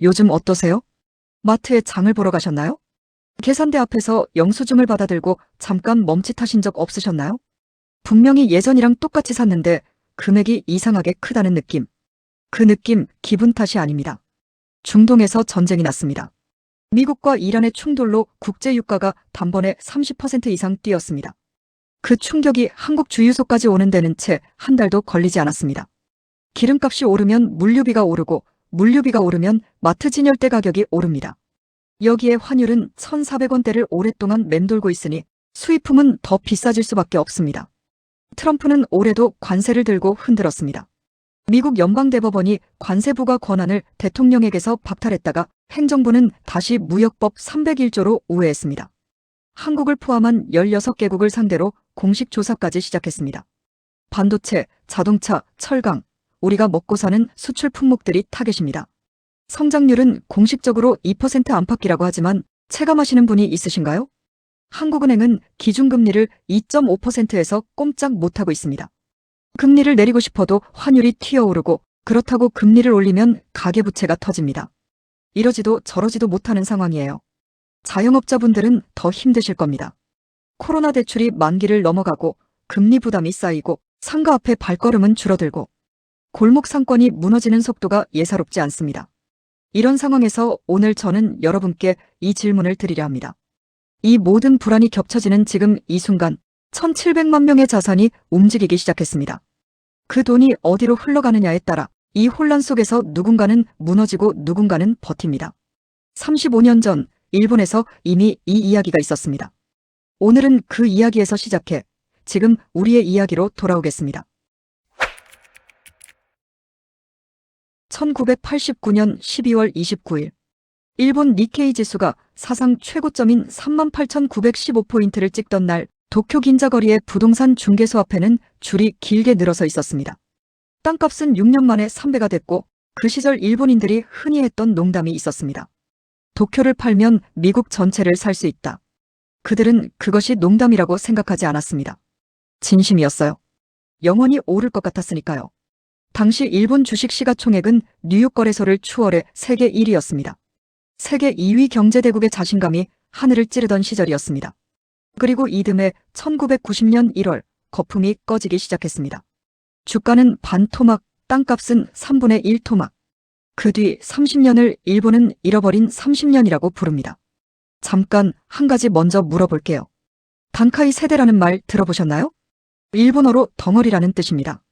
요즘 어떠세요? 마트에 장을 보러 가셨나요? 계산대 앞에서 영수증을 받아들고 잠깐 멈칫하신 적 없으셨나요? 분명히 예전이랑 똑같이 샀는데 금액이 이상하게 크다는 느낌. 그 느낌 기분 탓이 아닙니다. 중동에서 전쟁이 났습니다. 미국과 이란의 충돌로 국제 유가가 단번에 30% 이상 뛰었습니다. 그 충격이 한국 주유소까지 오는 데는 채 한 달도 걸리지 않았습니다. 기름값이 오르면 물류비가 오르고 물류비가 오르면 마트 진열대 가격이 오릅니다. 여기에 환율은 1,400원대를 오랫동안 맴돌고 있으니 수입품은 더 비싸질 수밖에 없습니다. 트럼프는 올해도 관세를 들고 흔들었습니다. 미국 연방대법원이 관세 부과 권한을 대통령에게서 박탈했다가 행정부는 다시 무역법 301조로 우회했습니다. 한국을 포함한 16개국을 상대로 공식 조사까지 시작했습니다. 반도체, 자동차, 철강, 우리가 먹고 사는 수출 품목들이 타겟입니다. 성장률은 공식적으로 2% 안팎이라고 하지만 체감하시는 분이 있으신가요? 한국은행은 기준금리를 2.5%에서 꼼짝 못하고 있습니다. 금리를 내리고 싶어도 환율이 튀어오르고 그렇다고 금리를 올리면 가계부채가 터집니다. 이러지도 저러지도 못하는 상황이에요. 자영업자분들은 더 힘드실 겁니다. 코로나 대출이 만기를 넘어가고 금리 부담이 쌓이고 상가 앞에 발걸음은 줄어들고 골목 상권이 무너지는 속도가 예사롭지 않습니다. 이런 상황에서 오늘 저는 여러분께 이 질문을 드리려 합니다. 이 모든 불안이 겹쳐지는 지금 이 순간 1,700만 명의 자산이 움직이기 시작했습니다. 그 돈이 어디로 흘러가느냐에 따라 이 혼란 속에서 누군가는 무너지고 누군가는 버팁니다. 35년 전 일본에서 이미 이 이야기가 있었습니다. 오늘은 그 이야기에서 시작해 지금 우리의 이야기로 돌아오겠습니다. 1989년 12월 29일 일본 니케이 지수가 사상 최고점인 38,915포인트를 찍던 날 도쿄 긴자거리의 부동산 중개소 앞에는 줄이 길게 늘어서 있었습니다. 땅값은 6년 만에 3배가 됐고 그 시절 일본인들이 흔히 했던 농담이 있었습니다. 도쿄를 팔면 미국 전체를 살 수 있다. 그들은 그것이 농담이라고 생각하지 않았습니다. 진심이었어요. 영원히 오를 것 같았으니까요. 당시 일본 주식 시가총액은 뉴욕 거래소를 추월해 세계 1위였습니다. 세계 2위 경제대국의 자신감이 하늘을 찌르던 시절이었습니다. 그리고 이듬해 1990년 1월 거품이 꺼지기 시작했습니다. 주가는 반토막, 땅값은 3분의 1토막. 그 뒤 30년을 일본은 잃어버린 30년이라고 부릅니다. 잠깐 한 가지 먼저 물어볼게요. 단카이 세대라는 말 들어보셨나요? 일본어로 덩어리라는 뜻입니다.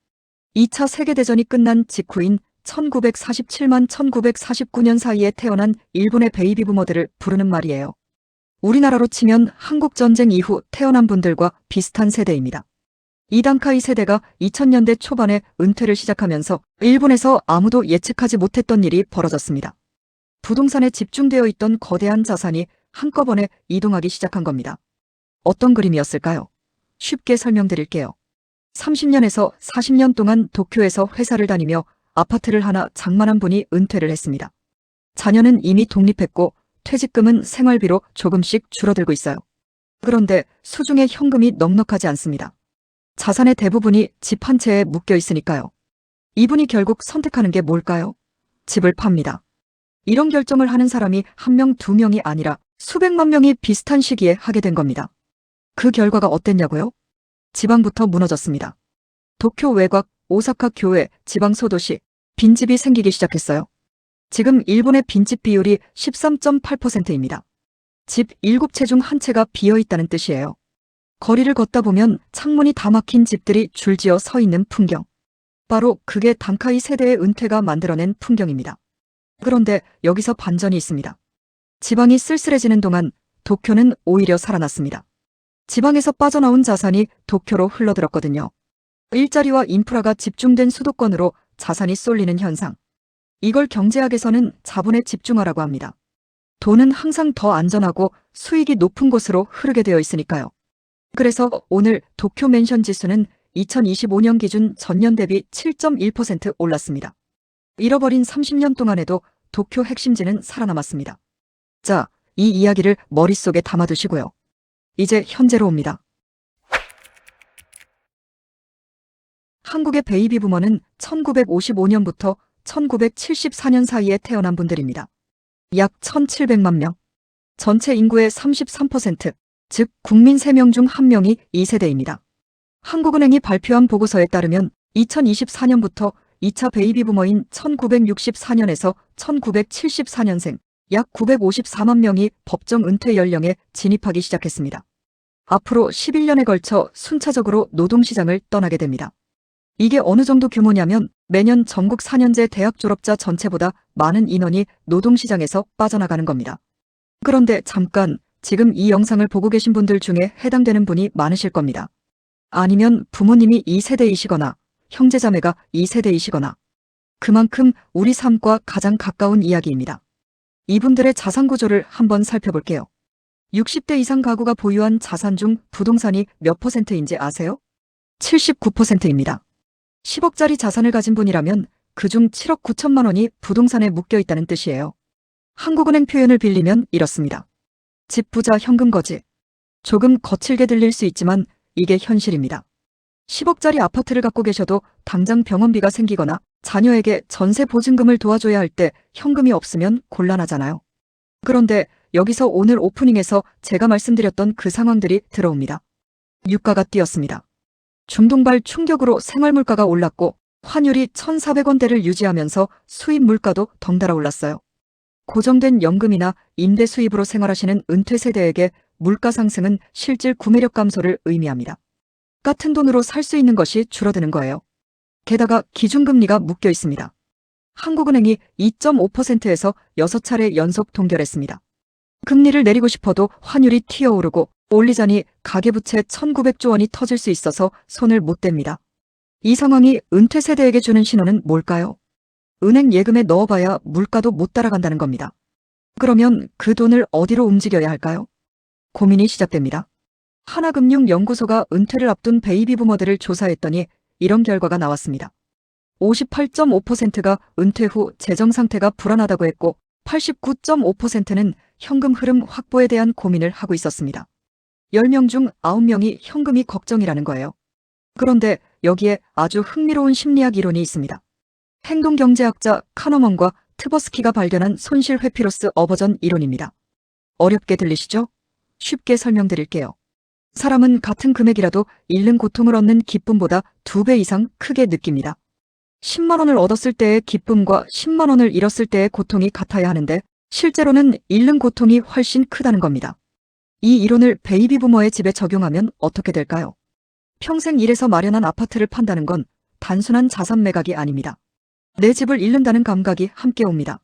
2차 세계대전이 끝난 직후인 1947만 1949년 사이에 태어난 일본의 베이비부머들을 부르는 말이에요. 우리나라로 치면 한국전쟁 이후 태어난 분들과 비슷한 세대입니다. 이 단카이 세대가 2000년대 초반에 은퇴를 시작하면서 일본에서 아무도 예측하지 못했던 일이 벌어졌습니다. 부동산에 집중되어 있던 거대한 자산이 한꺼번에 이동하기 시작한 겁니다. 어떤 그림이었을까요? 쉽게 설명드릴게요. 30년에서 40년 동안 도쿄에서 회사를 다니며 아파트를 하나 장만한 분이 은퇴를 했습니다. 자녀는 이미 독립했고 퇴직금은 생활비로 조금씩 줄어들고 있어요. 그런데 수중에 현금이 넉넉하지 않습니다. 자산의 대부분이 집 한 채에 묶여 있으니까요. 이분이 결국 선택하는 게 뭘까요? 집을 팝니다. 이런 결정을 하는 사람이 한 명, 두 명이 아니라 수백만 명이 비슷한 시기에 하게 된 겁니다. 그 결과가 어땠냐고요? 지방부터 무너졌습니다. 도쿄 외곽, 오사카 교외, 지방 소도시, 빈집이 생기기 시작했어요. 지금 일본의 빈집 비율이 13.8%입니다. 집 7채 중 한 채가 비어있다는 뜻이에요. 거리를 걷다 보면 창문이 다 막힌 집들이 줄지어 서 있는 풍경. 바로 그게 단카이 세대의 은퇴가 만들어낸 풍경입니다. 그런데 여기서 반전이 있습니다. 지방이 쓸쓸해지는 동안 도쿄는 오히려 살아났습니다. 지방에서 빠져나온 자산이 도쿄로 흘러들었거든요. 일자리와 인프라가 집중된 수도권으로 자산이 쏠리는 현상. 이걸 경제학에서는 자본에 집중화라고 합니다. 돈은 항상 더 안전하고 수익이 높은 곳으로 흐르게 되어 있으니까요. 그래서 오늘 도쿄 맨션 지수는 2025년 기준 전년 대비 7.1% 올랐습니다. 잃어버린 30년 동안에도 도쿄 핵심지는 살아남았습니다. 자, 이 이야기를 머릿속에 담아두시고요. 이제 현재로 옵니다. 한국의 베이비부머는 1955년부터 1974년 사이에 태어난 분들입니다. 약 1,700만 명. 전체 인구의 33%, 즉 국민 3명 중 1명이 2세대입니다. 한국은행이 발표한 보고서에 따르면 2024년부터 2차 베이비 부머인 1964년에서 1974년생 약 954만 명이 법정 은퇴 연령에 진입하기 시작했습니다. 앞으로 11년에 걸쳐 순차적으로 노동시장을 떠나게 됩니다. 이게 어느 정도 규모냐면 매년 전국 4년제 대학 졸업자 전체보다 많은 인원이 노동시장에서 빠져나가는 겁니다. 그런데 잠깐, 지금 이 영상을 보고 계신 분들 중에 해당되는 분이 많으실 겁니다. 아니면 부모님이 2세대이시거나 형제자매가 2세대이시거나 그만큼 우리 삶과 가장 가까운 이야기입니다. 이분들의 자산 구조를 한번 살펴볼게요. 60대 이상 가구가 보유한 자산 중 부동산이 몇 %인지 아세요? 79%입니다. 10억짜리 자산을 가진 분이라면 그중 7억 9천만 원이 부동산에 묶여 있다는 뜻이에요. 한국은행 표현을 빌리면 이렇습니다. 집 부자 현금 거지. 조금 거칠게 들릴 수 있지만 이게 현실입니다. 10억짜리 아파트를 갖고 계셔도 당장 병원비가 생기거나 자녀에게 전세 보증금을 도와줘야 할 때 현금이 없으면 곤란하잖아요. 그런데 여기서 오늘 오프닝에서 제가 말씀드렸던 그 상황들이 들어옵니다. 유가가 뛰었습니다. 중동발 충격으로 생활물가가 올랐고 환율이 1,400원대를 유지하면서 수입 물가도 덩달아 올랐어요. 고정된 연금이나 임대 수입으로 생활하시는 은퇴 세대에게 물가 상승은 실질 구매력 감소를 의미합니다. 같은 돈으로 살 수 있는 것이 줄어드는 거예요. 게다가 기준금리가 묶여 있습니다. 한국은행이 2.5%에서 6차례 연속 동결했습니다. 금리를 내리고 싶어도 환율이 튀어오르고 올리자니 가계부채 1,900조 원이 터질 수 있어서 손을 못 댑니다. 이 상황이 은퇴 세대에게 주는 신호는 뭘까요? 은행 예금에 넣어봐야 물가도 못 따라간다는 겁니다. 그러면 그 돈을 어디로 움직여야 할까요? 고민이 시작됩니다. 하나금융연구소가 은퇴를 앞둔 베이비 부머들을 조사했더니 이런 결과가 나왔습니다. 58.5%가 은퇴 후 재정 상태가 불안하다고 했고 89.5%는 현금 흐름 확보에 대한 고민을 하고 있었습니다. 10명 중 9명이 현금이 걱정이라는 거예요. 그런데 여기에 아주 흥미로운 심리학 이론이 있습니다. 행동경제학자 카너먼과 트버스키가 발견한 손실 회피로스 어버전 이론입니다. 어렵게 들리시죠? 쉽게 설명드릴게요. 사람은 같은 금액이라도 잃는 고통을 얻는 기쁨보다 2배 이상 크게 느낍니다. 10만 원을 얻었을 때의 기쁨과 10만 원을 잃었을 때의 고통이 같아야 하는데 실제로는 잃는 고통이 훨씬 크다는 겁니다. 이 이론을 베이비 부머의 집에 적용하면 어떻게 될까요? 평생 일해서 마련한 아파트를 판다는 건 단순한 자산 매각이 아닙니다. 내 집을 잃는다는 감각이 함께 옵니다.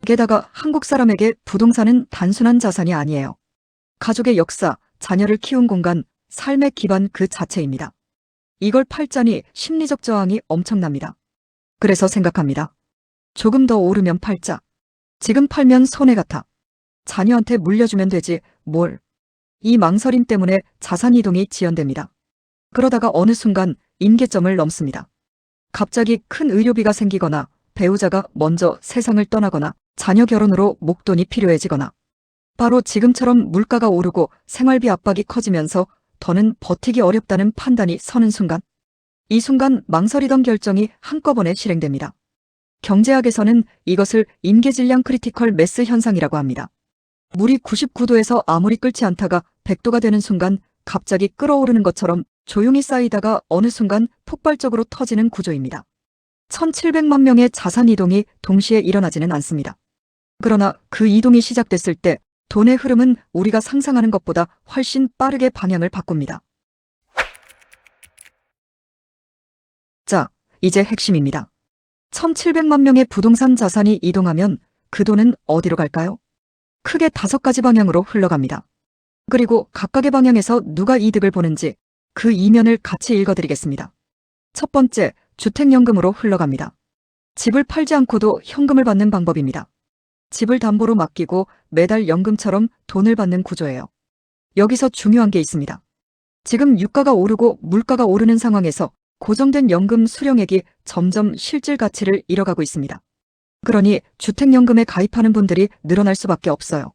게다가 한국 사람에게 부동산은 단순한 자산이 아니에요. 가족의 역사, 자녀를 키운 공간, 삶의 기반 그 자체입니다. 이걸 팔자니 심리적 저항이 엄청납니다. 그래서 생각합니다. 조금 더 오르면 팔자. 지금 팔면 손해 같아. 자녀한테 물려주면 되지 뭘. 이 망설임 때문에 자산 이동이 지연됩니다. 그러다가 어느 순간 임계점을 넘습니다. 갑자기 큰 의료비가 생기거나 배우자가 먼저 세상을 떠나거나 자녀 결혼으로 목돈이 필요해지거나 바로 지금처럼 물가가 오르고 생활비 압박이 커지면서 더는 버티기 어렵다는 판단이 서는 순간, 이 순간 망설이던 결정이 한꺼번에 실행됩니다. 경제학에서는 이것을 임계질량 크리티컬 매스 현상이라고 합니다. 물이 99도에서 아무리 끓지 않다가 100도가 되는 순간 갑자기 끓어오르는 것처럼 조용히 쌓이다가 어느 순간 폭발적으로 터지는 구조입니다. 1,700만 명의 자산 이동이 동시에 일어나지는 않습니다. 그러나 그 이동이 시작됐을 때 돈의 흐름은 우리가 상상하는 것보다 훨씬 빠르게 방향을 바꿉니다. 자, 이제 핵심입니다. 1,700만 명의 부동산 자산이 이동하면 그 돈은 어디로 갈까요? 크게 5가지 방향으로 흘러갑니다. 그리고 각각의 방향에서 누가 이득을 보는지 그 이면을 같이 읽어드리겠습니다. 첫 번째, 주택연금으로 흘러갑니다. 집을 팔지 않고도 현금을 받는 방법입니다. 집을 담보로 맡기고 매달 연금처럼 돈을 받는 구조예요. 여기서 중요한 게 있습니다. 지금 유가가 오르고 물가가 오르는 상황에서 고정된 연금 수령액이 점점 실질 가치를 잃어가고 있습니다. 그러니 주택연금에 가입하는 분들이 늘어날 수밖에 없어요.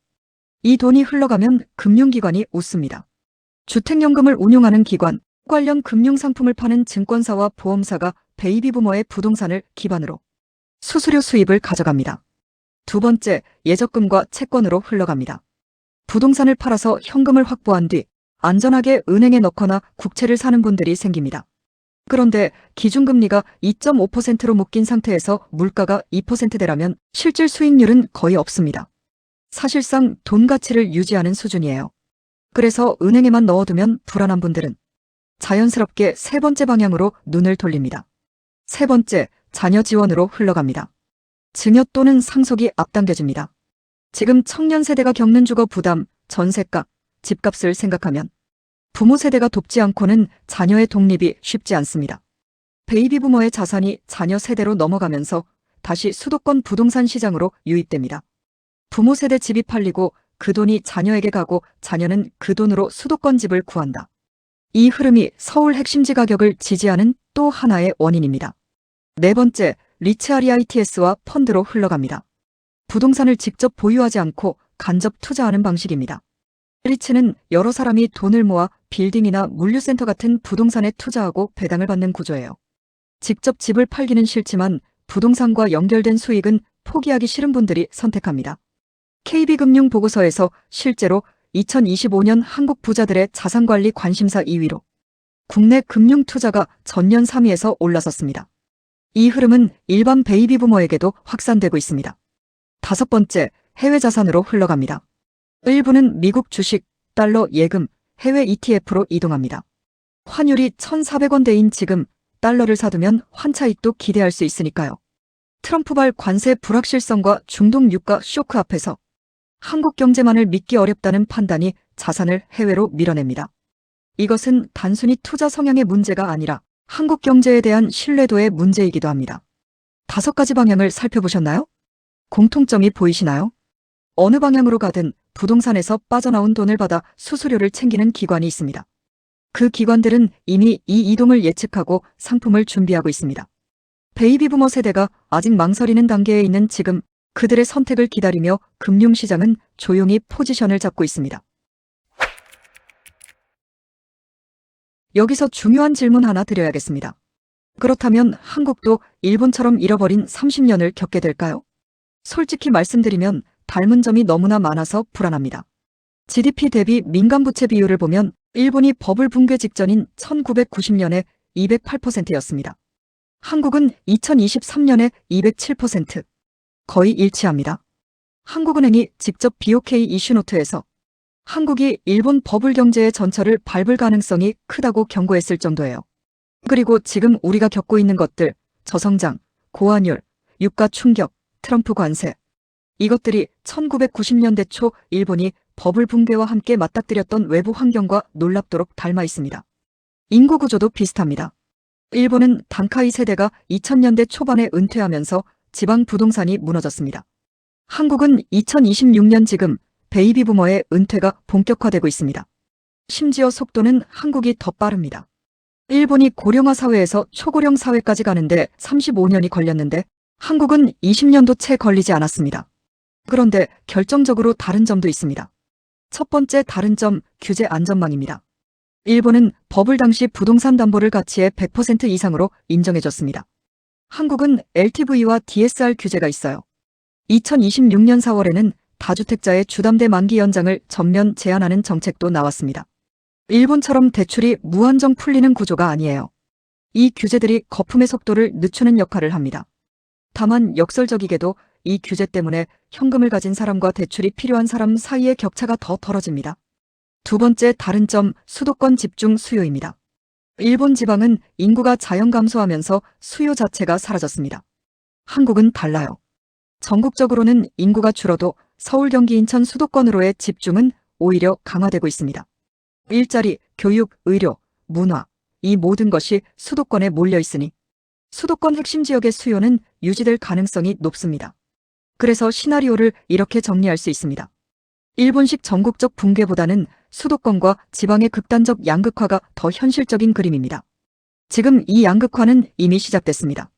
이 돈이 흘러가면 금융기관이 웃습니다. 주택연금을 운용하는 기관, 관련 금융상품을 파는 증권사와 보험사가 베이비부머의 부동산을 기반으로 수수료 수입을 가져갑니다. 두 번째, 예적금과 채권으로 흘러갑니다. 부동산을 팔아서 현금을 확보한 뒤 안전하게 은행에 넣거나 국채를 사는 분들이 생깁니다. 그런데 기준금리가 2.5%로 묶인 상태에서 물가가 2%대라면 실질 수익률은 거의 없습니다. 사실상 돈 가치를 유지하는 수준이에요. 그래서 은행에만 넣어두면 불안한 분들은 자연스럽게 세 번째 방향으로 눈을 돌립니다. 세 번째, 자녀 지원으로 흘러갑니다. 증여 또는 상속이 앞당겨집니다. 지금 청년 세대가 겪는 주거 부담, 전세값, 집값을 생각하면 부모 세대가 돕지 않고는 자녀의 독립이 쉽지 않습니다. 베이비 부머의 자산이 자녀 세대로 넘어가면서 다시 수도권 부동산 시장으로 유입됩니다. 부모 세대 집이 팔리고 그 돈이 자녀에게 가고 자녀는 그 돈으로 수도권 집을 구한다. 이 흐름이 서울 핵심지 가격을 지지하는 또 하나의 원인입니다. 네 번째, 리츠아리 ITS와 펀드로 흘러갑니다. 부동산을 직접 보유하지 않고 간접 투자하는 방식입니다. 리츠는 여러 사람이 돈을 모아 빌딩이나 물류센터 같은 부동산에 투자하고 배당을 받는 구조예요. 직접 집을 팔기는 싫지만 부동산과 연결된 수익은 포기하기 싫은 분들이 선택합니다. KB금융 보고서에서 실제로 2025년 한국 부자들의 자산관리 관심사 2위로 국내 금융 투자가 전년 3위에서 올라섰습니다. 이 흐름은 일반 베이비 부머에게도 확산되고 있습니다. 다섯 번째, 해외 자산으로 흘러갑니다. 일부는 미국 주식, 달러 예금, 해외 ETF로 이동합니다. 환율이 1,400원대인 지금 달러를 사두면 환차익도 기대할 수 있으니까요. 트럼프발 관세 불확실성과 중동 유가 쇼크 앞에서 한국 경제만을 믿기 어렵다는 판단이 자산을 해외로 밀어냅니다. 이것은 단순히 투자 성향의 문제가 아니라 한국 경제에 대한 신뢰도의 문제이기도 합니다. 다섯 가지 방향을 살펴보셨나요? 공통점이 보이시나요? 어느 방향으로 가든 부동산에서 빠져나온 돈을 받아 수수료를 챙기는 기관이 있습니다. 그 기관들은 이미 이 이동을 예측하고 상품을 준비하고 있습니다. 베이비 부머 세대가 아직 망설이는 단계에 있는 지금 그들의 선택을 기다리며 금융시장은 조용히 포지션을 잡고 있습니다. 여기서 중요한 질문 하나 드려야겠습니다. 그렇다면 한국도 일본처럼 잃어버린 30년을 겪게 될까요? 솔직히 말씀드리면 닮은 점이 너무나 많아서 불안합니다. GDP 대비 민간부채 비율을 보면 일본이 버블 붕괴 직전인 1990년에 208%였습니다. 한국은 2023년에 207%. 거의 일치합니다. 한국은행이 직접 BOK 이슈노트에서 한국이 일본 버블 경제의 전철을 밟을 가능성이 크다고 경고했을 정도예요. 그리고 지금 우리가 겪고 있는 것들, 저성장, 고환율, 유가 충격, 트럼프 관세, 이것들이 1990년대 초 일본이 버블 붕괴와 함께 맞닥뜨렸던 외부 환경과 놀랍도록 닮아 있습니다. 인구 구조도 비슷합니다. 일본은 단카이 세대가 2000년대 초반에 은퇴하면서 지방 부동산이 무너졌습니다. 한국은 2026년 지금 베이비 부머의 은퇴가 본격화되고 있습니다. 심지어 속도는 한국이 더 빠릅니다. 일본이 고령화 사회에서 초고령 사회까지 가는데 35년이 걸렸는데 한국은 20년도 채 걸리지 않았습니다. 그런데 결정적으로 다른 점도 있습니다. 첫 번째 다른 점, 규제 안전망입니다. 일본은 버블 당시 부동산 담보를 가치의 100% 이상으로 인정해줬습니다. 한국은 LTV와 DSR 규제가 있어요. 2026년 4월에는 다주택자의 주담대 만기 연장을 전면 제한하는 정책도 나왔습니다. 일본처럼 대출이 무한정 풀리는 구조가 아니에요. 이 규제들이 거품의 속도를 늦추는 역할을 합니다. 다만 역설적이게도 이 규제 때문에 현금을 가진 사람과 대출이 필요한 사람 사이의 격차가 더 벌어집니다. 두 번째 다른 점, 수도권 집중 수요입니다. 일본 지방은 인구가 자연 감소하면서 수요 자체가 사라졌습니다. 한국은 달라요. 전국적으로는 인구가 줄어도 서울, 경기, 인천 수도권으로의 집중은 오히려 강화되고 있습니다. 일자리, 교육, 의료, 문화, 이 모든 것이 수도권에 몰려 있으니 수도권 핵심 지역의 수요는 유지될 가능성이 높습니다. 그래서 시나리오를 이렇게 정리할 수 있습니다. 일본식 전국적 붕괴보다는 수도권과 지방의 극단적 양극화가 더 현실적인 그림입니다. 지금 이 양극화는 이미 시작됐습니다.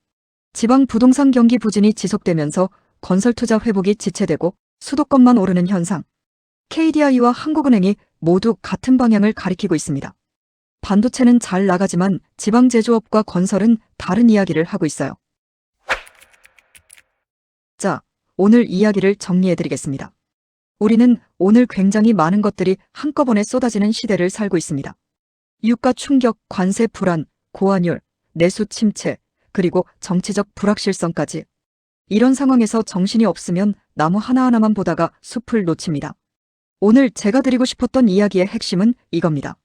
지방 부동산 경기 부진이 지속되면서 건설 투자 회복이 지체되고 수도권만 오르는 현상. KDI와 한국은행이 모두 같은 방향을 가리키고 있습니다. 반도체는 잘 나가지만 지방 제조업과 건설은 다른 이야기를 하고 있어요. 자, 오늘 이야기를 정리해드리겠습니다. 우리는 오늘 굉장히 많은 것들이 한꺼번에 쏟아지는 시대를 살고 있습니다. 유가 충격, 관세 불안, 고환율, 내수 침체, 그리고 정치적 불확실성까지. 이런 상황에서 정신이 없으면 나무 하나하나만 보다가 숲을 놓칩니다. 오늘 제가 드리고 싶었던 이야기의 핵심은 이겁니다.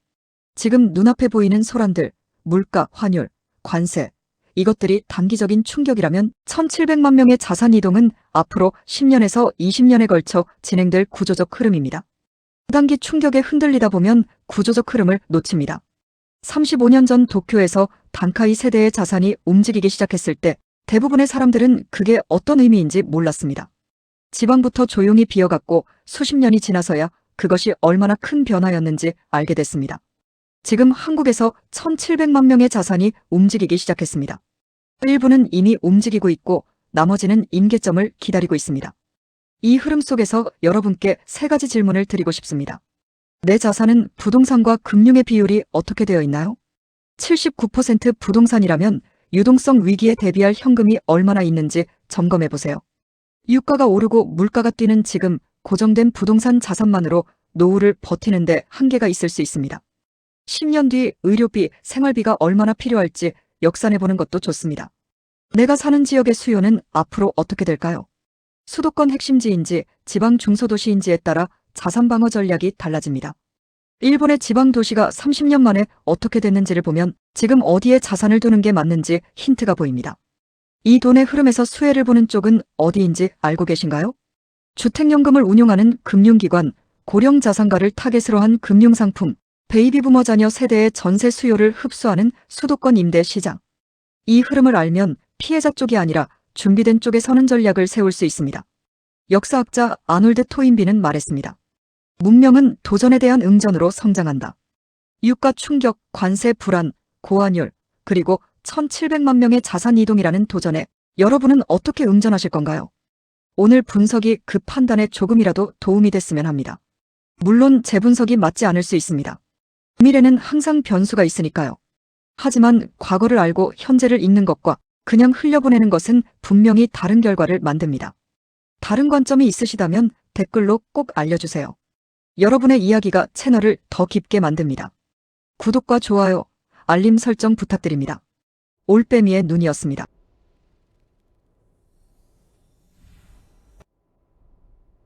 지금 눈앞에 보이는 소란들, 물가, 환율, 관세, 이것들이 단기적인 충격이라면 1700만 명의 자산 이동은 앞으로 10년에서 20년에 걸쳐 진행될 구조적 흐름입니다. 단기 충격에 흔들리다 보면 구조적 흐름을 놓칩니다. 35년 전 도쿄에서 단카이 세대의 자산이 움직이기 시작했을 때 대부분의 사람들은 그게 어떤 의미인지 몰랐습니다. 지방부터 조용히 비어갔고 수십 년이 지나서야 그것이 얼마나 큰 변화였는지 알게 됐습니다. 지금 한국에서 1700만 명의 자산이 움직이기 시작했습니다. 일부는 이미 움직이고 있고 나머지는 임계점을 기다리고 있습니다. 이 흐름 속에서 여러분께 세 가지 질문을 드리고 싶습니다. 내 자산은 부동산과 금융의 비율이 어떻게 되어 있나요? 79% 부동산이라면 유동성 위기에 대비할 현금이 얼마나 있는지 점검해 보세요. 유가가 오르고 물가가 뛰는 지금 고정된 부동산 자산만으로 노후를 버티는데 한계가 있을 수 있습니다. 10년 뒤 의료비, 생활비가 얼마나 필요할지 역산해 보는 것도 좋습니다. 내가 사는 지역의 수요는 앞으로 어떻게 될까요? 수도권 핵심지인지 지방 중소도시인지에 따라 자산 방어 전략이 달라집니다. 일본의 지방 도시가 30년 만에 어떻게 됐는지를 보면 지금 어디에 자산을 두는 게 맞는지 힌트가 보입니다. 이 돈의 흐름에서 수혜를 보는 쪽은 어디인지 알고 계신가요? 주택연금을 운용하는 금융기관, 고령자산가를 타겟으로 한 금융상품, 베이비부머 자녀 세대의 전세 수요를 흡수하는 수도권 임대 시장. 이 흐름을 알면 피해자 쪽이 아니라 준비된 쪽에 서는 전략을 세울 수 있습니다. 역사학자 아놀드 토인비는 말했습니다. 문명은 도전에 대한 응전으로 성장한다. 유가 충격, 관세 불안, 고환율, 그리고 1700만 명의 자산 이동이라는 도전에 여러분은 어떻게 응전하실 건가요? 오늘 분석이 그 판단에 조금이라도 도움이 됐으면 합니다. 물론 제 분석이 맞지 않을 수 있습니다. 미래는 항상 변수가 있으니까요. 하지만 과거를 알고 현재를 읽는 것과 그냥 흘려보내는 것은 분명히 다른 결과를 만듭니다. 다른 관점이 있으시다면 댓글로 꼭 알려주세요. 여러분의 이야기가 채널을 더 깊게 만듭니다. 구독과 좋아요, 알림 설정 부탁드립니다. 올빼미의 눈이었습니다.